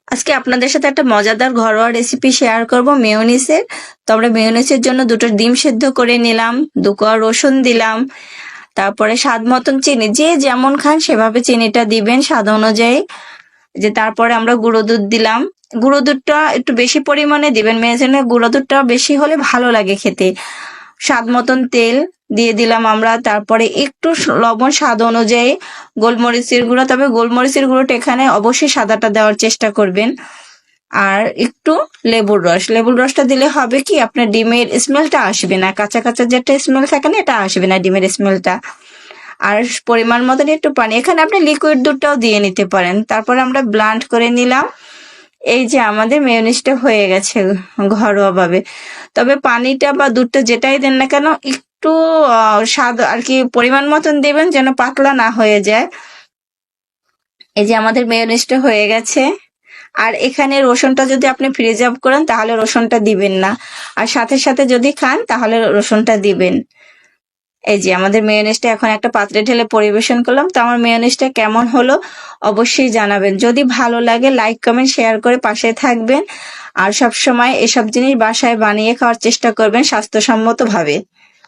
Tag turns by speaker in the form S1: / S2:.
S1: আজকে আপনাদের সাথে একটা মজাদার ঘরোয়া রেসিপি শেয়ার করব মেয়োনিজের। তো আমরা মেয়োনিজের জন্য দুটো ডিম সেদ্ধ করে নিলাম, 2 কোয়া রসুন দিলাম, তারপরে স্বাদ মতন চিনি, যে যেমন খান সেভাবে চিনিটা দিবেন স্বাদ অনুযায়ী। যে তারপরে আমরা গুঁড়ো দুধ দিলাম। গুঁড়ো দুধটা একটু বেশি পরিমাণে দিবেন, মেয়োনিজের গুঁড়ো দুধটা বেশি হলে ভালো লাগে খেতে। স্বাদ মতন তেল দিয়ে দিলাম আমরা, তারপরে একটু লবণ স্বাদ অনুযায়ী, গোলমরিচের গুঁড়ো, তবে গোলমরিচের গুঁড়োটা এখানে অবশ্যই সাদাটা দেওয়ার চেষ্টা করবেন। আর একটু লেবুর রসটা দিলে হবে কি আপনার ডিমের স্মেলটা আসবে না, কাঁচা কাঁচা যেটা স্মেল থাকে না এটা আসবে না ডিমের স্মেলটা। আর পরিমাণ মতন একটু পানি, এখানে আপনি লিকুইড দুধটাও দিয়ে নিতে পারেন। তারপরে আমরা ব্লান্ড করে নিলাম। এই যে আমাদের মেয়োনিজটা হয়ে গেছে ঘরোয়া ভাবে। তবে পানিটা বা দুধটা যেটাই দেন না কেন একটু স্বাদ আর কি পরিমাণ মতন দেবেন, যেন পাতলা না হয়ে যায়। এই যে আমাদের মেয়োনিজটা হয়ে গেছে। আর এখানে রসুনটা যদি আপনি প্রিজার্ভ করেন তাহলে রসুনটা দিবেন না, আর সাথে সাথে যদি খান তাহলে রসুনটা দিবেন। এই যে আমাদের মেয়োনিজটা এখন একটা পাত্রে ঢেলে পরিবেশন করলাম। তো আমার মেয়োনিজটা কেমন হলো অবশ্যই জানাবেন। যদি ভালো লাগে লাইক কমেন্ট শেয়ার করে পাশে থাকবেন। আর সব সময় এসব জিনিস বাসায় বানিয়ে খাওয়ার চেষ্টা করবেন স্বাস্থ্যসম্মত ভাবে।